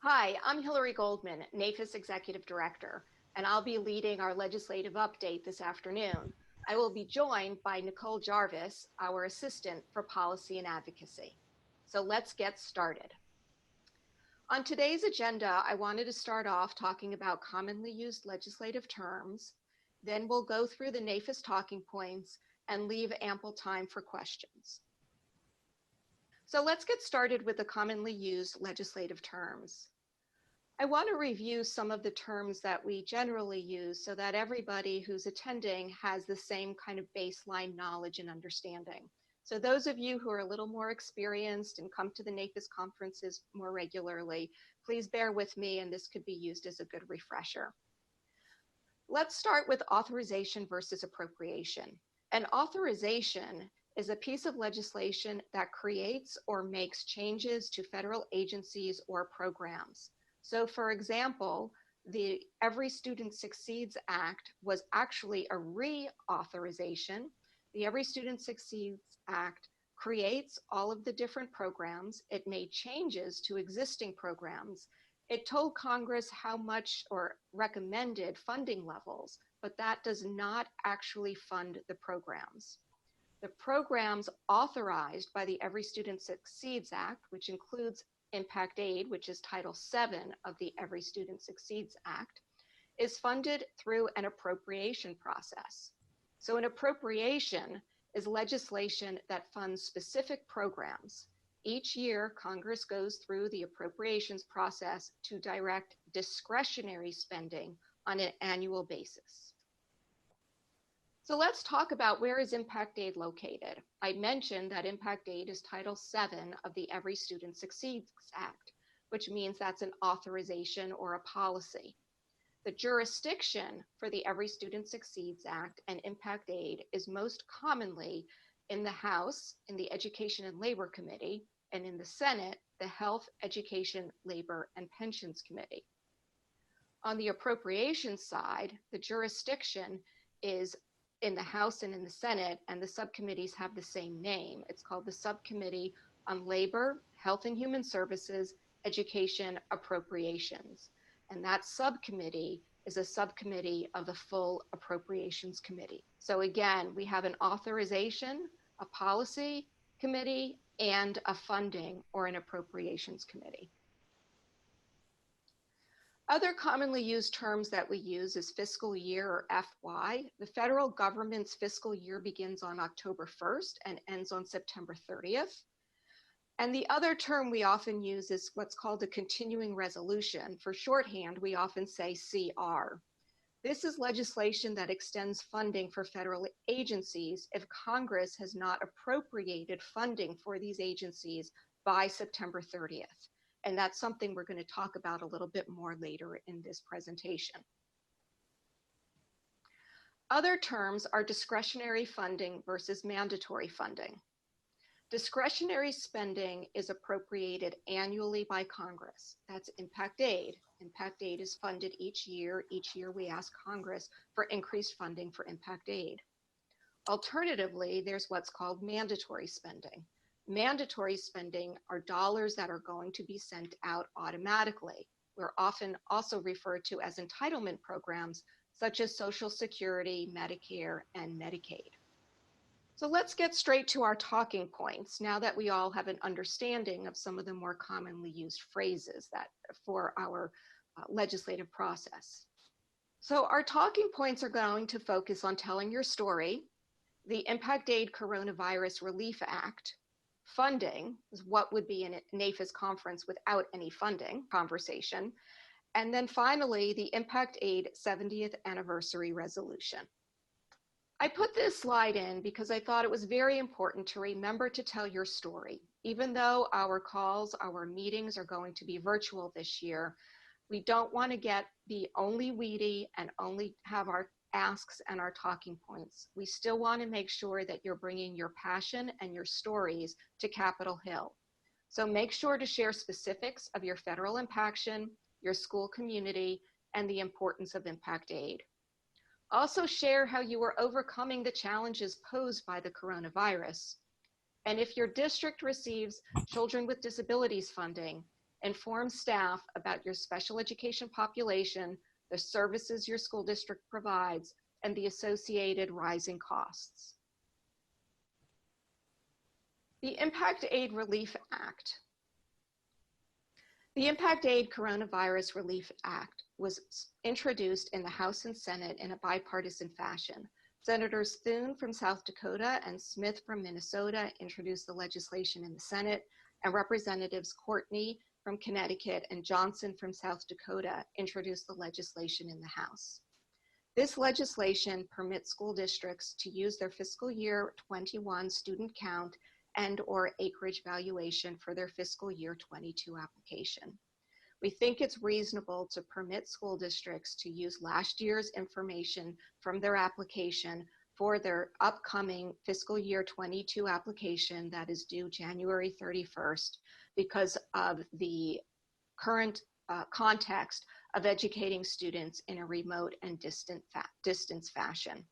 Hi, I'm Hilary Goldmann, NAFIS Executive Director, and I'll be leading our legislative update this afternoon. I will be joined by Nicole Jarvis, our Assistant for Policy and Advocacy. So let's get started. On today's agenda, I wanted to start off talking about commonly used legislative terms. Then we'll go through the NAFIS talking points and leave ample time for questions. So let's get started with the commonly used legislative terms. I want to review some of the terms that we generally use so that everybody who's attending has the same kind of baseline knowledge and understanding. So those of you who are a little more experienced and come to the NAFIS conferences more regularly, please bear with me, and this could be used as a good refresher. Let's start with authorization versus appropriation. An authorization is a piece of legislation that creates or makes changes to federal agencies or programs. So for example, the Every Student Succeeds Act was actually a reauthorization. The Every Student Succeeds Act creates all of the different programs. It made changes to existing programs. It told Congress how much or recommended funding levels, but that does not actually fund the programs. The programs authorized by the Every Student Succeeds Act, which includes Impact Aid, which is Title VII of the Every Student Succeeds Act, is funded through an appropriation process. So an appropriation is legislation that funds specific programs. Each year, Congress goes through the appropriations process to direct discretionary spending on an annual basis. So let's talk about where is Impact Aid located. I mentioned that Impact Aid is Title VII of the Every Student Succeeds Act, which means that's an authorization or a policy. The jurisdiction for the Every Student Succeeds Act and Impact Aid is most commonly in the House, in the Education and Labor Committee, and in the Senate, the Health, Education, Labor, and Pensions Committee. On the appropriations side, the jurisdiction is in the House and in the Senate, and the subcommittees have the same name. It's called the Subcommittee on Labor, Health and Human Services, Education, Appropriations. And that subcommittee is a subcommittee of the full Appropriations Committee. So again, we have an authorization, a policy committee, and a funding or an appropriations committee. Other commonly used terms that we use is fiscal year or FY. The federal government's fiscal year begins on October 1st and ends on September 30th. And the other term we often use is what's called a continuing resolution. For shorthand, we often say CR. This is legislation that extends funding for federal agencies if Congress has not appropriated funding for these agencies by September 30th. And that's something we're going to talk about a little bit more later in this presentation. Other terms are discretionary funding versus mandatory funding. Discretionary spending is appropriated annually by Congress. That's Impact Aid. Impact Aid is funded each year. Each year we ask Congress for increased funding for Impact Aid. Alternatively, there's what's called mandatory spending. Mandatory spending are dollars that are going to be sent out automatically. We're often also referred to as entitlement programs such as Social Security, Medicare, and Medicaid. So let's get straight to our talking points now that we all have an understanding of some of the more commonly used phrases that for our legislative process. So our talking points are going to focus on telling your story, the Impact Aid Coronavirus Relief Act, funding, is what would be in a NAFIS conference without any funding conversation, and then finally, the Impact Aid 70th Anniversary Resolution. I put this slide in because I thought it was very important to remember to tell your story. Even though our calls, our meetings are going to be virtual this year, we don't want to be only weedy and only have our asks and our talking points. We still want to make sure that you're bringing your passion and your stories to Capitol Hill. So make sure to share specifics of your federal impaction, your school community, and the importance of Impact Aid. Also share how you are overcoming the challenges posed by the coronavirus. And if your district receives Children with Disabilities funding, Inform staff about your special education population, the services your school district provides, and the associated rising costs. The Impact Aid Relief Act. The Impact Aid Coronavirus Relief Act was introduced in the House and Senate in a bipartisan fashion. Senators Thune from South Dakota and Smith from Minnesota introduced the legislation in the Senate, and Representatives Courtney from Connecticut and Johnson from South Dakota introduced the legislation in the House. This legislation permits school districts to use their fiscal year 21 student count and/or acreage valuation for their fiscal year 22 application. We think it's reasonable to permit school districts to use last year's information from their application for their upcoming fiscal year 22 application that is due January 31st because of the current context of educating students in a remote and distance fashion.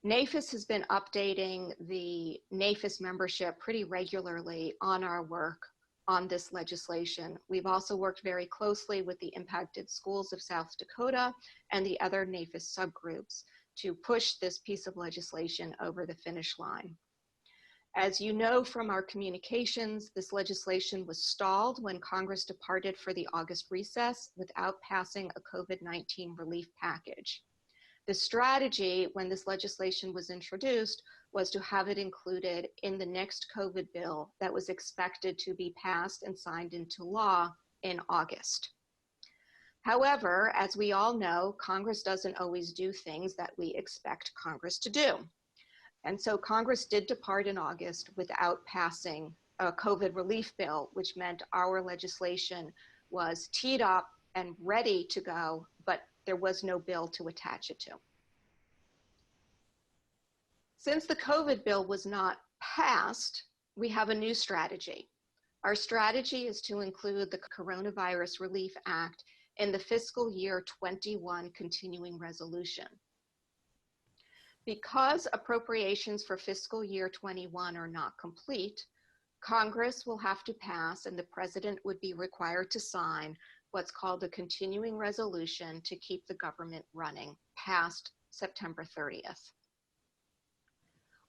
NAFIS has been updating the NAFIS membership pretty regularly on our work on this legislation. We've also worked very closely with the impacted schools of South Dakota and the other NAFIS subgroups to push this piece of legislation over the finish line. As you know from our communications, this legislation was stalled when Congress departed for the August recess without passing a COVID-19 relief package. The strategy when this legislation was introduced was to have it included in the next COVID bill that was expected to be passed and signed into law in August. However, as we all know, Congress doesn't always do things that we expect Congress to do. And so Congress did depart in August without passing a COVID relief bill, which meant our legislation was teed up and ready to go, but there was no bill to attach it to. Since the COVID bill was not passed, we have a new strategy. Our strategy is to include the Coronavirus Relief Act in the fiscal year 21 continuing resolution. Because appropriations for fiscal year 21 are not complete, Congress will have to pass and the president would be required to sign what's called a continuing resolution to keep the government running past September 30th.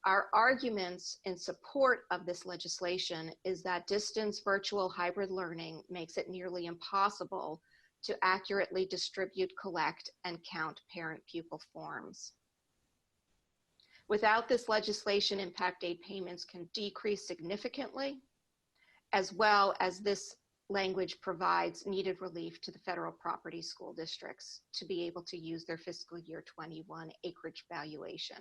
Our arguments in support of this legislation is that distance virtual hybrid learning makes it nearly impossible to accurately distribute, collect, and count parent-pupil forms. Without this legislation, impact aid payments can decrease significantly, as well as this language provides needed relief to the federal property school districts to be able to use their fiscal year 21 acreage valuation.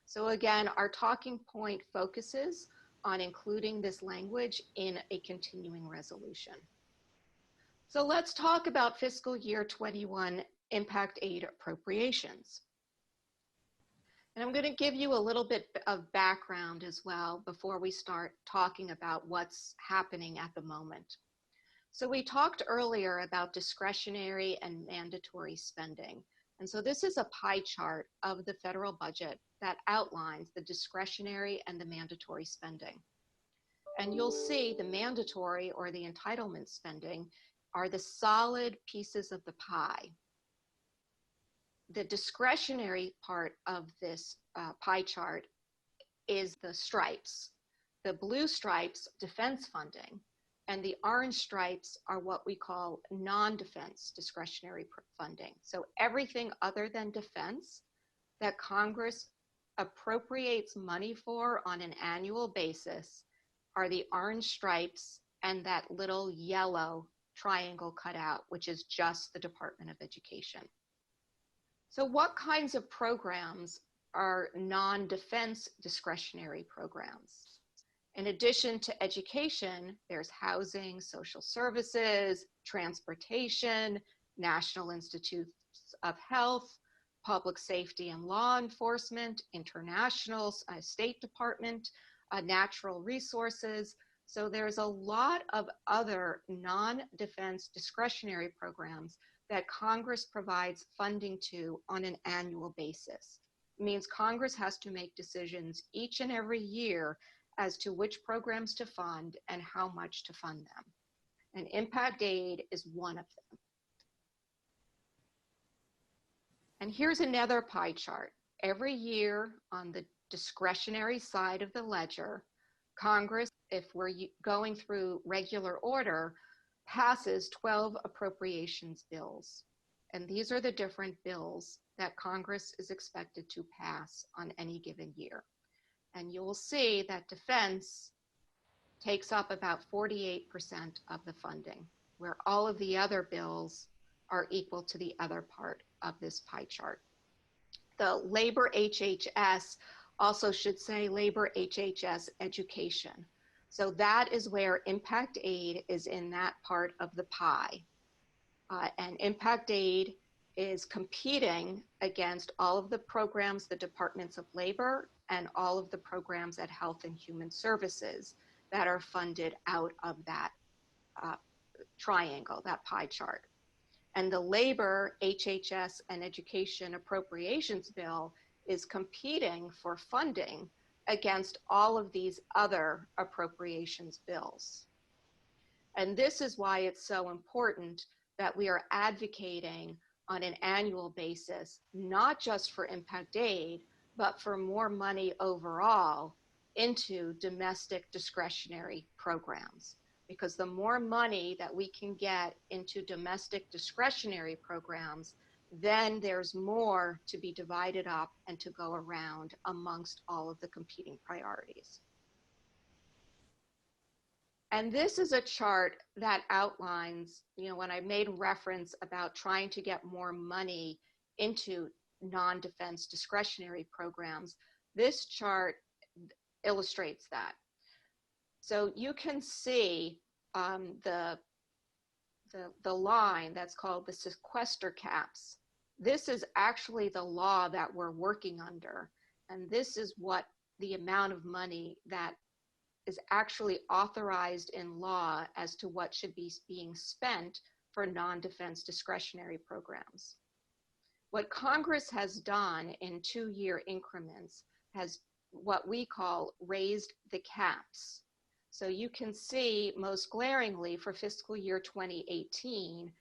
So again, our talking point focuses on including this language in a continuing resolution. So let's talk about fiscal year 21 impact aid appropriations. And I'm going to give you a little bit of background as well before we start talking about what's happening at the moment. So we talked earlier about discretionary and mandatory spending. And so this is a pie chart of the federal budget that outlines the discretionary and the mandatory spending. And you'll see the mandatory or the entitlement spending are the solid pieces of the pie. The discretionary part of this pie chart is the stripes. The blue stripes, defense funding, and the orange stripes are what we call non-defense discretionary funding. So everything other than defense that Congress appropriates money for on an annual basis are the orange stripes and that little yellow triangle cut out, which is just the Department of Education. So what kinds of programs are non-defense discretionary programs? In addition to education, there's housing, social services, transportation, National Institutes of Health, public safety and law enforcement, international, State Department, natural resources. So there's a lot of other non-defense discretionary programs that Congress provides funding to on an annual basis. It means Congress has to make decisions each and every year as to which programs to fund and how much to fund them. and impact aid is one of them. And here's another pie chart. Every year on the discretionary side of the ledger, Congress, if we're going through regular order, passes 12 appropriations bills. And these are the different bills that Congress is expected to pass on any given year. And you'll see that defense takes up about 48% of the funding, where all of the other bills are equal to the other part of this pie chart. The labor HHS also should say labor HHS education. So that is where impact aid is in that part of the pie. And impact aid is competing against all of the programs, the departments of labor, and all of the programs at Health and Human Services that are funded out of that triangle, that pie chart. And the labor, HHS, and education appropriations bill is competing for funding against all of these other appropriations bills. And this is why it's so important that we are advocating on an annual basis, not just for impact aid, but for more money overall into domestic discretionary programs. Because the more money that we can get into domestic discretionary programs, then there's more to be divided up and to go around amongst all of the competing priorities. And this is a chart that outlines, when I made reference about trying to get more money into non-defense discretionary programs, this chart illustrates that. So you can see the line that's called the sequester caps. This is actually the law that we're working under. And this is what the amount of money that is actually authorized in law as to what should be being spent for non-defense discretionary programs. What Congress has done in 2-year increments has what we call raised the caps. So you can see most glaringly for fiscal year 2018,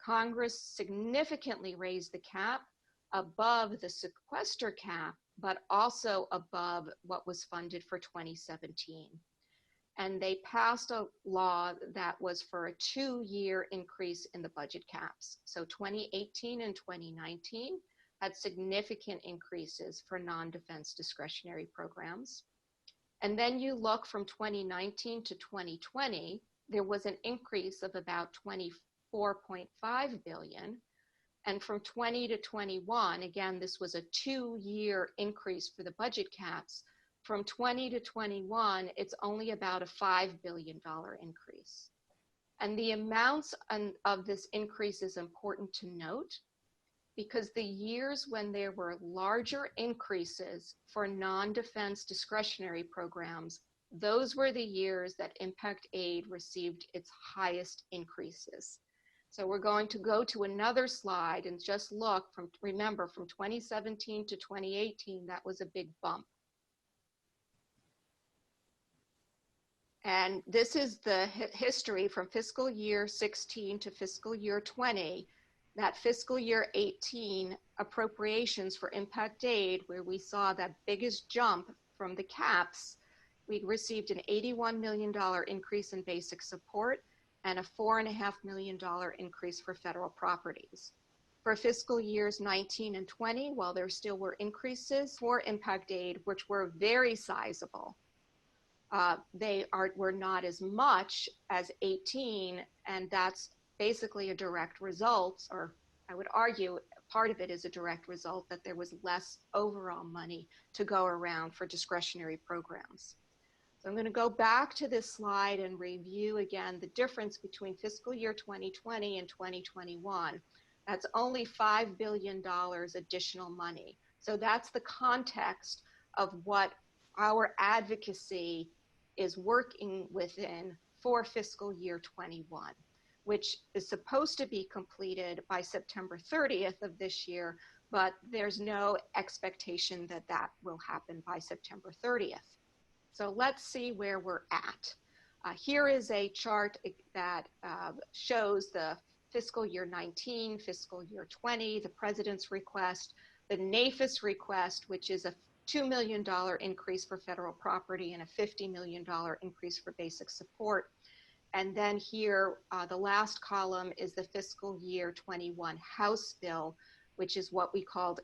Congress significantly raised the cap above the sequester cap, but also above what was funded for 2017. And they passed a law that was for a 2-year increase in the budget caps. So 2018 and 2019 had significant increases for non-defense discretionary programs. And then you look from 2019 to 2020, there was an increase of about 24.5 billion. And from 20 to 21, again, this was a 2-year increase for the budget caps. From 20 to 21, it's only about a $5 billion increase. And the amounts of this increase is important to note, because the years when there were larger increases for non-defense discretionary programs, those were the years that impact aid received its highest increases. So we're going to go to another slide and just look remember from 2017 to 2018, that was a big bump. And this is the history from fiscal year 16 to fiscal year 20. That fiscal year 18 appropriations for impact aid, where we saw that biggest jump from the caps, we received an $81 million increase in basic support and a $4.5 million increase for federal properties. For fiscal years 19 and 20, while there still were increases for impact aid, which were very sizable, were not as much as 18, and that's basically a direct result, or I would argue part of it is a direct result, that there was less overall money to go around for discretionary programs. So I'm going to go back to this slide and review again the difference between fiscal year 2020 and 2021. That's only $5 billion additional money. So that's the context of what our advocacy is working within for fiscal year 21, which is supposed to be completed by September 30th of this year, but there's no expectation that that will happen by September 30th. So let's see where we're at. Here is a chart that shows the fiscal year 19, fiscal year 20, the president's request, the NAFIS request, which is a $2 million increase for federal property and a $50 million increase for basic support. And then here, the last column is the fiscal year 21 House bill, which is what we called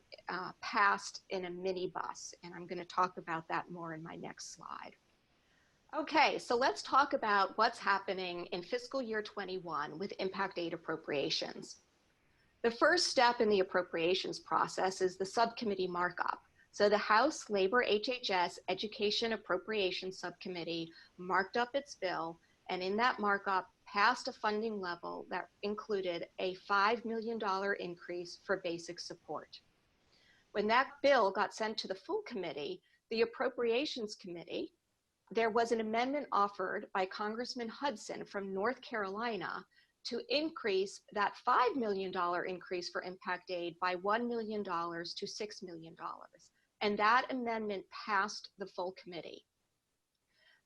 passed in a minibus. And I'm going to talk about that more in my next slide. Okay, so let's talk about what's happening in fiscal year 21 with impact aid appropriations. The first step in the appropriations process is the subcommittee markup. So the House Labor HHS Education Appropriations Subcommittee marked up its bill, and in that markup passed a funding level that included a $5 million increase for basic support. When that bill got sent to the full committee, the Appropriations Committee, there was an amendment offered by Congressman Hudson from North Carolina to increase that $5 million increase for impact aid by $1 million to $6 million. And that amendment passed the full committee.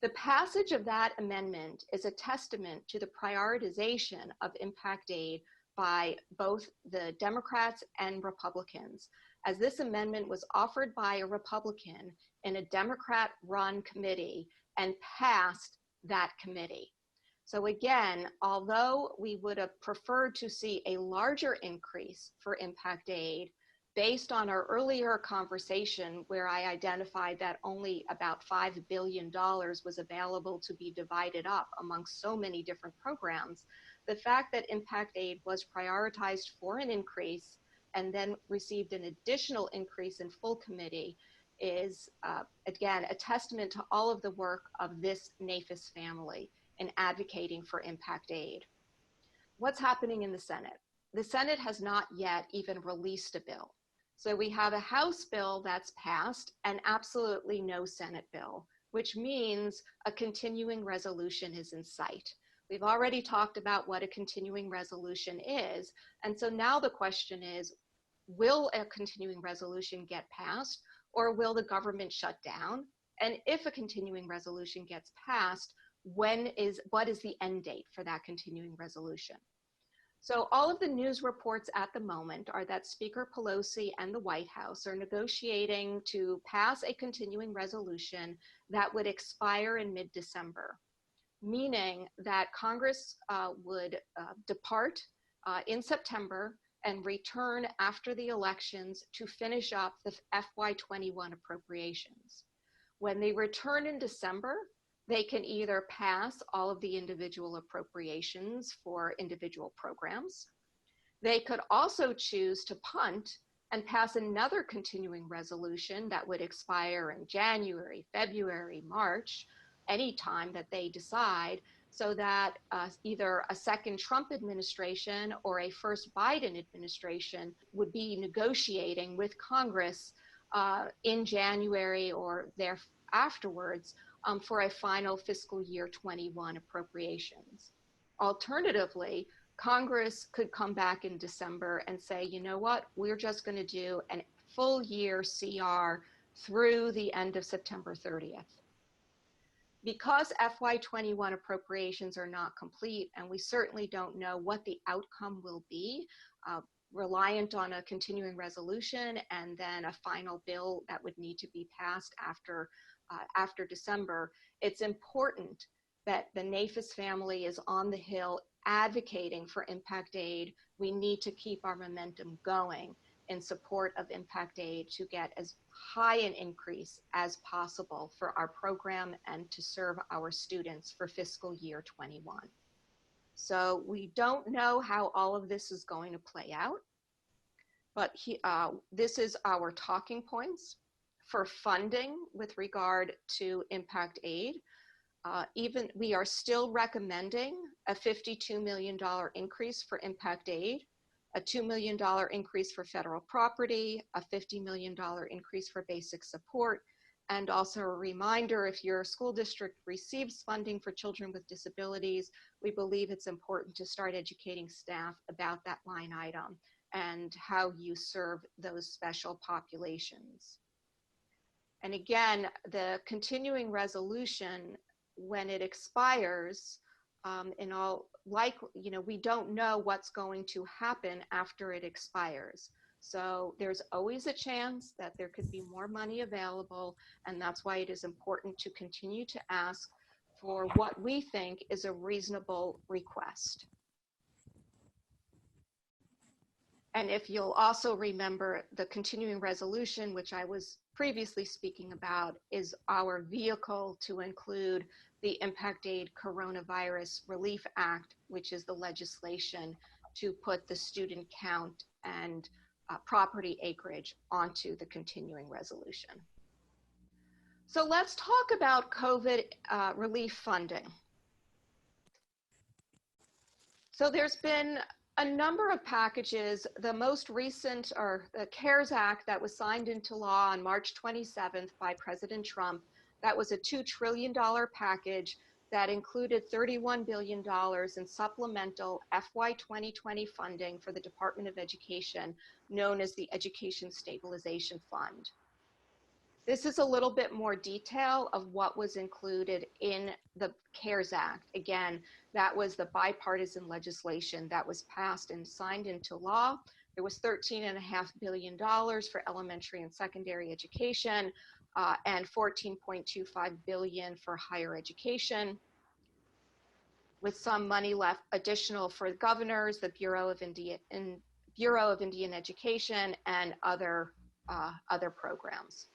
The passage of that amendment is a testament to the prioritization of impact aid by both the Democrats and Republicans, as this amendment was offered by a Republican in a Democrat-run committee and passed that committee. So again, although we would have preferred to see a larger increase for impact aid, based on our earlier conversation where I identified that only about $5 billion was available to be divided up amongst so many different programs, the fact that impact aid was prioritized for an increase and then received an additional increase in full committee is, again, a testament to all of the work of this NAFIS family in advocating for impact aid. What's happening in the Senate? The Senate has not yet even released a bill. So we have a House bill that's passed and absolutely no Senate bill, which means a continuing resolution is in sight. We've already talked about what a continuing resolution is. And so now the question is, will a continuing resolution get passed or will the government shut down? And if a continuing resolution gets passed, what is the end date for that continuing resolution? So all of the news reports at the moment are that Speaker Pelosi and the White House are negotiating to pass a continuing resolution that would expire in mid-December, meaning that Congress would depart in September and return after the elections to finish up the FY21 appropriations. When they return in December, they can either pass all of the individual appropriations for individual programs. They could also choose to punt and pass another continuing resolution that would expire in January, February, March, any time that they decide, so that either a second Trump administration or a first Biden administration would be negotiating with Congress in January or afterwards for a final fiscal year 21 appropriations. Alternatively, Congress could come back in December and say, you know what, we're just going to do a full year CR through the end of September 30th. Because FY21 appropriations are not complete, and we certainly don't know what the outcome will be, reliant on a continuing resolution and then a final bill that would need to be passed after December, it's important that the NAFIS family is on the Hill advocating for impact aid. We need to keep our momentum going in support of impact aid to get as high an increase as possible for our program and to serve our students for fiscal year 21. So we don't know how all of this is going to play out, but this is our talking points for funding with regard to impact aid. We are still recommending a $52 million increase for impact aid, a $2 million increase for federal property, a $50 million increase for basic support, and also a reminder, if your school district receives funding for children with disabilities, we believe it's important to start educating staff about that line item and how you serve those special populations. And again, the continuing resolution when it expires, in all we don't know what's going to happen after it expires. So there's always a chance that there could be more money available, and that's why it is important to continue to ask for what we think is a reasonable request. And if you'll also remember, the continuing resolution, which I was previously speaking about, is our vehicle to include the Impact Aid Coronavirus Relief Act, which is the legislation to put the student count and property acreage onto the continuing resolution. So let's talk about COVID relief funding. So there's been a number of packages. The most recent are the CARES Act that was signed into law on March 27th by President Trump. That was a $2 trillion package that included $31 billion in supplemental FY 2020 funding for the Department of Education, known as the Education Stabilization Fund. This is a little bit more detail of what was included in the CARES Act. Again, that was the bipartisan legislation that was passed and signed into law. There was $13.5 billion for elementary and secondary education, and $14.25 billion for higher education, with some money left additional for governors, the Bureau of Indian Education, and other programs.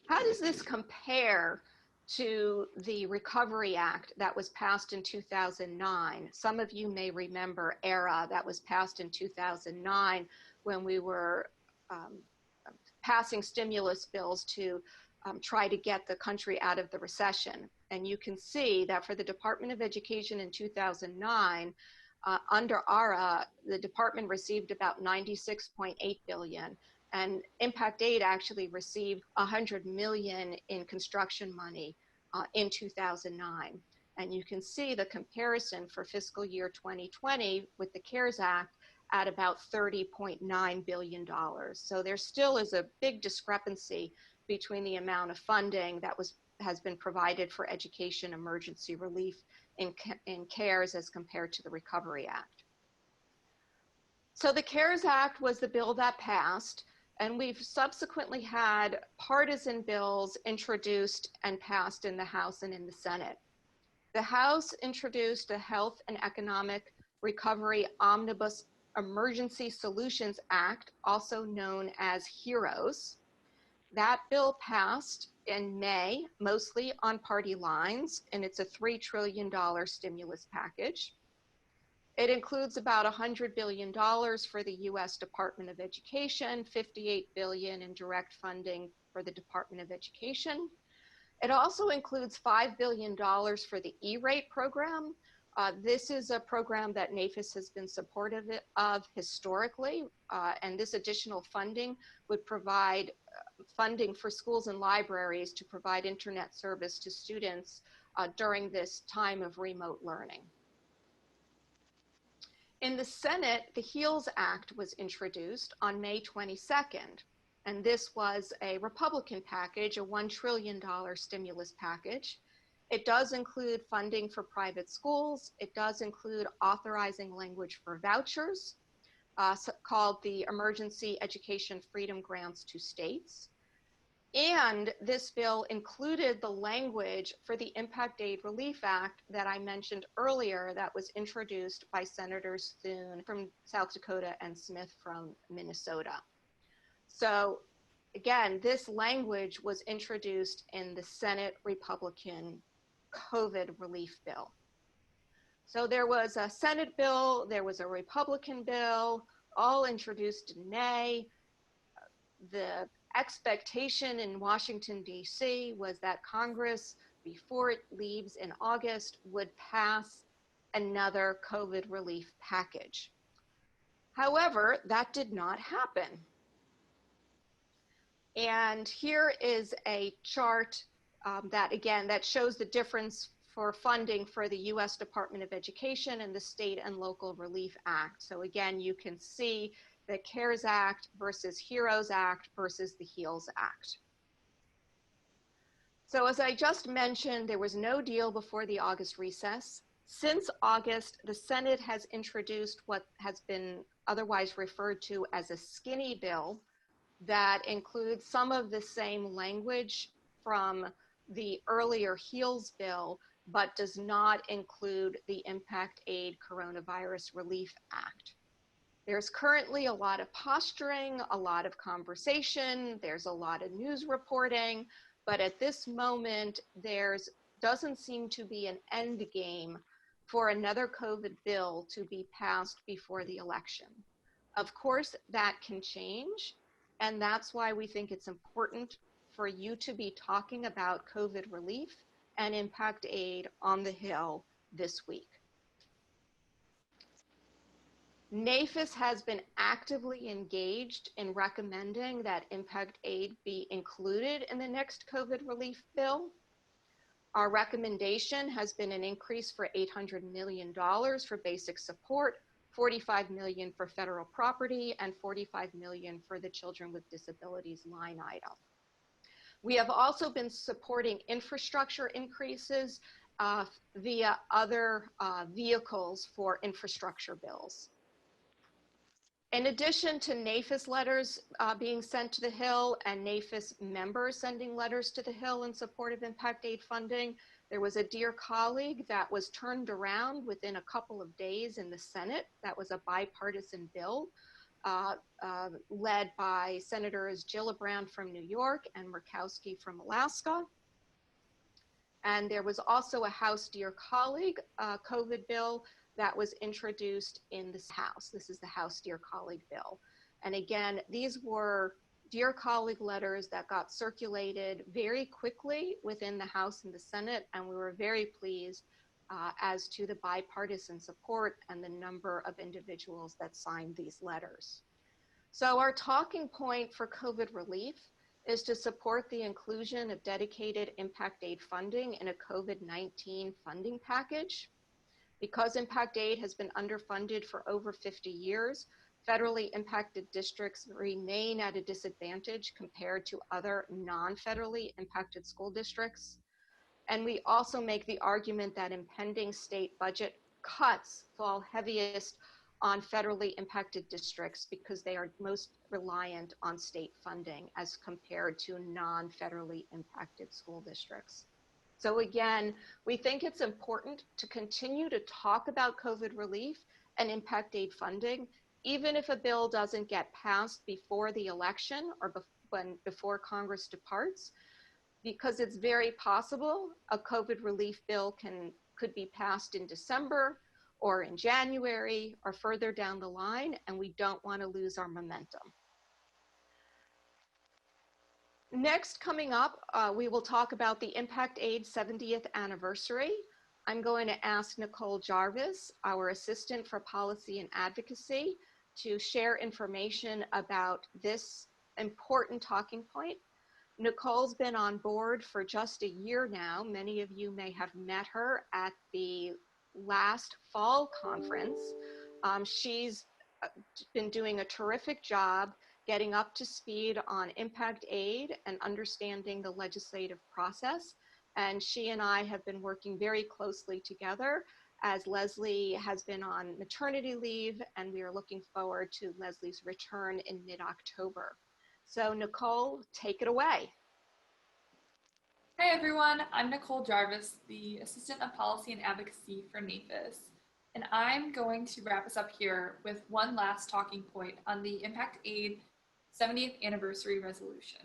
How does this compare to the Recovery Act that was passed in 2009? Some of you may remember ERA, that was passed in 2009 when we were passing stimulus bills to try to get the country out of the recession. And you can see that for the Department of Education in 2009, under ARA, the department received about $96.8 billion. And Impact Aid actually received $100 million in construction money in 2009. And you can see the comparison for fiscal year 2020 with the CARES Act at about $30.9 billion. So there still is a big discrepancy between the amount of funding that has been provided for education emergency relief in CARES as compared to the Recovery Act. So the CARES Act was the bill that passed. And we've subsequently had partisan bills introduced and passed in the House and in the Senate. The House introduced the Health and Economic Recovery Omnibus Emergency Solutions Act, also known as HEROES. That bill passed in May, mostly on party lines, and it's a $3 trillion stimulus package. It includes about $100 billion for the U.S. Department of Education, $58 billion in direct funding for the Department of Education. It also includes $5 billion for the E-rate program. This is a program that NAFIS has been supportive of historically, and this additional funding would provide funding for schools and libraries to provide internet service to students during this time of remote learning. In the Senate, the HEALS Act was introduced on May 22nd, and this was a Republican package, a $1 trillion stimulus package. It does include funding for private schools. It does include authorizing language for vouchers, called the Emergency Education Freedom Grants to states. And this bill included the language for the Impact Aid Relief Act that I mentioned earlier that was introduced by Senators Thune from South Dakota and Smith from Minnesota. So again, this language was introduced in the Senate Republican COVID relief bill. So there was a Senate bill, there was a Republican bill, all introduced in May. The expectation in Washington, D.C. was that Congress, before it leaves in August, would pass another COVID relief package. However, that did not happen. And here is a chart that shows the difference for funding for the U.S. Department of Education and the State and Local Relief Act. So again, you can see the CARES Act versus HEROES Act versus the HEALS Act. So as I just mentioned, there was no deal before the August recess. Since August, the Senate has introduced what has been otherwise referred to as a skinny bill that includes some of the same language from the earlier HEALS bill, but does not include the Impact Aid Coronavirus Relief Act. There's currently a lot of posturing, a lot of conversation, there's a lot of news reporting, but at this moment, doesn't seem to be an end game for another COVID bill to be passed before the election. Of course, that can change, and that's why we think it's important for you to be talking about COVID relief and impact aid on the Hill this week. NAFIS has been actively engaged in recommending that impact aid be included in the next COVID relief bill. Our recommendation has been an increase for $800 million for basic support, $45 million for federal property, and $45 million for the Children with Disabilities line item. We have also been supporting infrastructure increases via other vehicles for infrastructure bills. In addition to NAFIS letters being sent to the Hill and NAFIS members sending letters to the Hill in support of impact aid funding, there was a dear colleague that was turned around within a couple of days in the Senate. That was a bipartisan bill led by Senators Gillibrand from New York and Murkowski from Alaska. And there was also a House dear colleague COVID bill that was introduced in this House. This is the House Dear Colleague bill. And again, these were Dear Colleague letters that got circulated very quickly within the House and the Senate, and we were very pleased as to the bipartisan support and the number of individuals that signed these letters. So our talking point for COVID relief is to support the inclusion of dedicated impact aid funding in a COVID-19 funding package. Because impact aid has been underfunded for over 50 years, federally impacted districts remain at a disadvantage compared to other non-federally impacted school districts. And we also make the argument that impending state budget cuts fall heaviest on federally impacted districts because they are most reliant on state funding as compared to non-federally impacted school districts. So again, we think it's important to continue to talk about COVID relief and impact aid funding, even if a bill doesn't get passed before the election or before Congress departs, because it's very possible a COVID relief bill could be passed in December or in January or further down the line, and we don't want to lose our momentum. Next, coming up, we will talk about the Impact Aid 70th anniversary. I'm going to ask Nicole Jarvis, our Assistant for Policy and Advocacy, to share information about this important talking point. Nicole's been on board for just a year now. Many of you may have met her at the last fall conference. She's been doing a terrific job getting up to speed on impact aid and understanding the legislative process. And she and I have been working very closely together as Leslie has been on maternity leave, and we are looking forward to Leslie's return in mid-October. So Nicole, take it away. Hi everyone, I'm Nicole Jarvis, the Assistant of Policy and Advocacy for NAFIS, and I'm going to wrap us up here with one last talking point on the Impact Aid 70th Anniversary Resolution.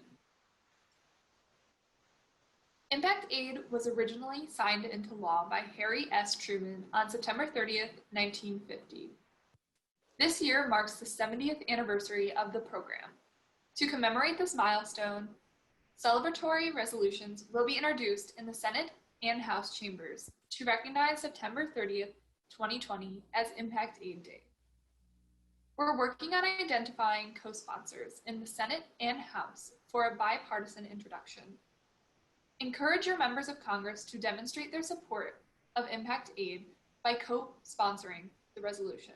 Impact Aid was originally signed into law by Harry S Truman on September 30th, 1950. This year marks the 70th anniversary of the program. To commemorate this milestone, celebratory resolutions will be introduced in the Senate and House chambers to recognize September 30th, 2020 as Impact Aid Day. We're working on identifying co-sponsors in the Senate and House for a bipartisan introduction. Encourage your members of Congress to demonstrate their support of Impact Aid by co-sponsoring the resolution.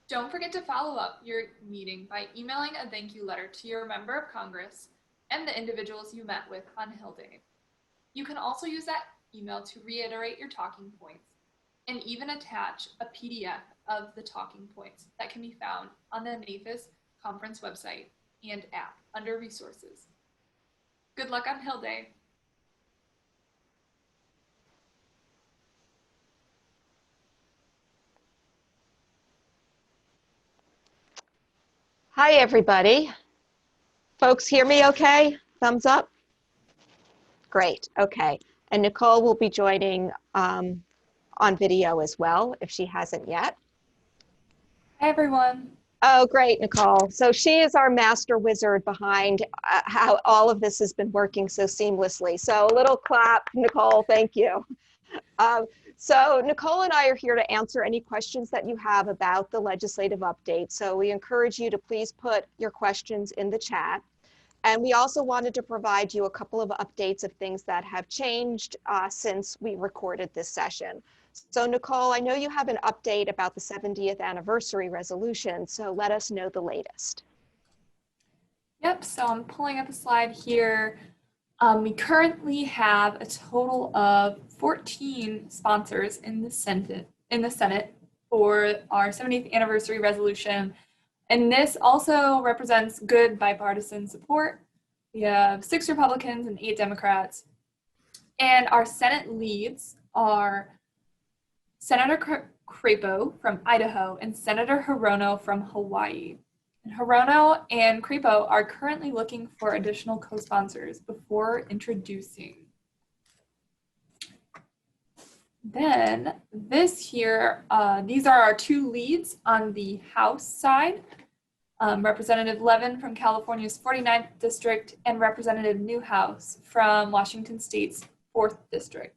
Don't forget to follow up your meeting by emailing a thank you letter to your member of Congress and the individuals you met with on Hill Day. You can also use that email to reiterate your talking points and even attach a PDF of the talking points that can be found on the NAFIS conference website and app under resources. Good luck on Hill Day. Hi, everybody. Folks hear me okay? Thumbs up? Great, okay. And Nicole will be joining on video as well, if she hasn't yet. Hi, everyone. Oh, great, Nicole. So she is our master wizard behind how all of this has been working so seamlessly. So a little clap, Nicole, thank you. So Nicole and I are here to answer any questions that you have about the legislative update. So we encourage you to please put your questions in the chat. And we also wanted to provide you a couple of updates of things that have changed since we recorded this session. So Nicole, I know you have an update about the 70th anniversary resolution, so let us know the latest. Yep, so I'm pulling up a slide here. We currently have a total of 14 sponsors in the Senate for our 70th anniversary resolution. And this also represents good bipartisan support. We have 6 Republicans and 8 Democrats. And our Senate leads are Senator Crapo from Idaho and Senator Hirono from Hawaii. And Hirono and Crapo are currently looking for additional co-sponsors before introducing. Then this here, these are our 2 leads on the House side. Representative Levin from California's 49th District and Representative Newhouse from Washington State's 4th District.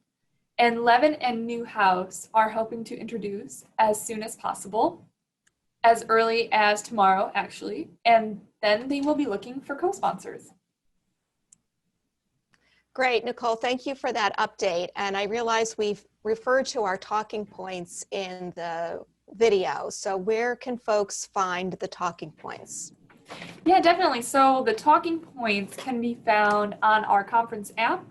And Levin and Newhouse are hoping to introduce as soon as possible, as early as tomorrow, actually, and then they will be looking for co-sponsors. Great, Nicole, thank you for that update. And I realize we've referred to our talking points in the video. So where can folks find the talking points? Yeah, definitely. So the talking points can be found on our conference app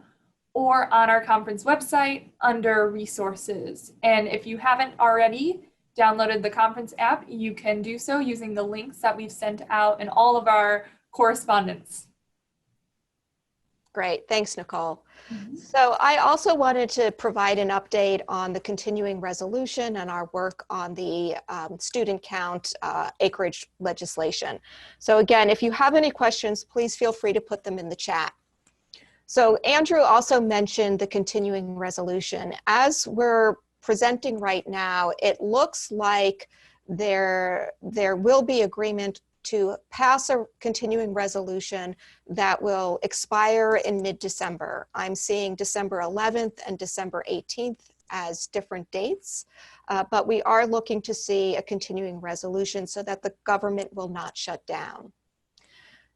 or on our conference website under resources. And if you haven't already downloaded the conference app, you can do so using the links that we've sent out in all of our correspondence. Great, thanks, Nicole. So I also wanted to provide an update on the continuing resolution and our work on the student count acreage legislation. So again, if you have any questions, please feel free to put them in the chat. So Andrew also mentioned the continuing resolution. As we're presenting right now, it looks like there will be agreement to pass a continuing resolution that will expire in mid-December. I'm seeing December 11th and December 18th as different dates, but we are looking to see a continuing resolution so that the government will not shut down.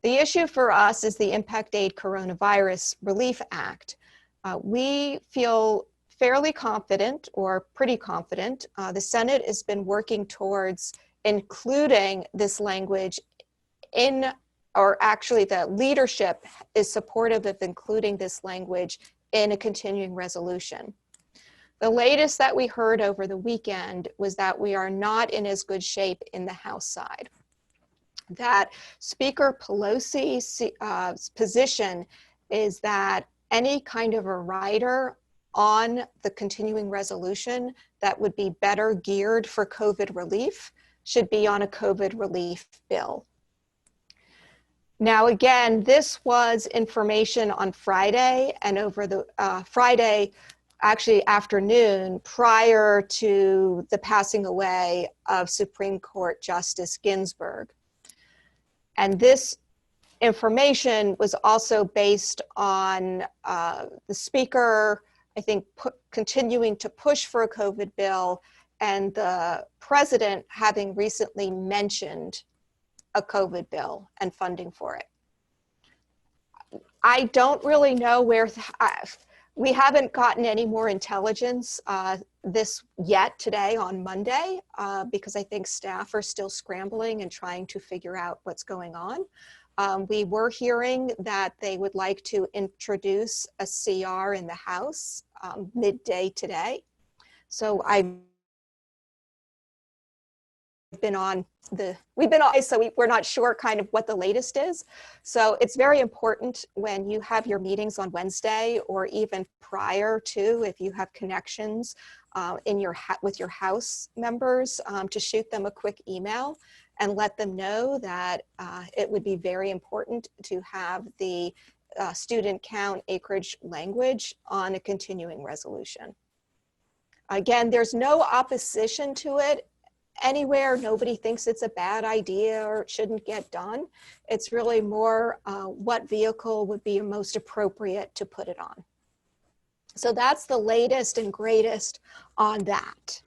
The issue for us is the Impact Aid Coronavirus Relief Act. We feel fairly confident, or pretty confident. The Senate has been working towards including this language in, or actually the leadership is supportive of including this language in a continuing resolution. The latest that we heard over the weekend was that we are not in as good shape in the House side. That Speaker Pelosi's position is that any kind of a rider on the continuing resolution that would be better geared for COVID relief should be on a COVID relief bill. Now, again, this was information on Friday and over the Friday, actually afternoon, prior to the passing away of Supreme Court Justice Ginsburg. And this information was also based on the speaker, I think, continuing to push for a COVID bill, and the president having recently mentioned a COVID bill and funding for it. I don't really know where, we haven't gotten any more intelligence this yet today on Monday, because I think staff are still scrambling and trying to figure out what's going on. We were hearing that they would like to introduce a CR in the House midday today. So we're not sure kind of what the latest is. So it's very important when you have your meetings on Wednesday, or even prior to, if you have connections with your House members, to shoot them a quick email and let them know that it would be very important to have the student count acreage language on a continuing resolution. Again, there's no opposition to it anywhere. Nobody thinks it's a bad idea or it shouldn't get done. It's really more what vehicle would be most appropriate to put it on. So that's the latest and greatest on that.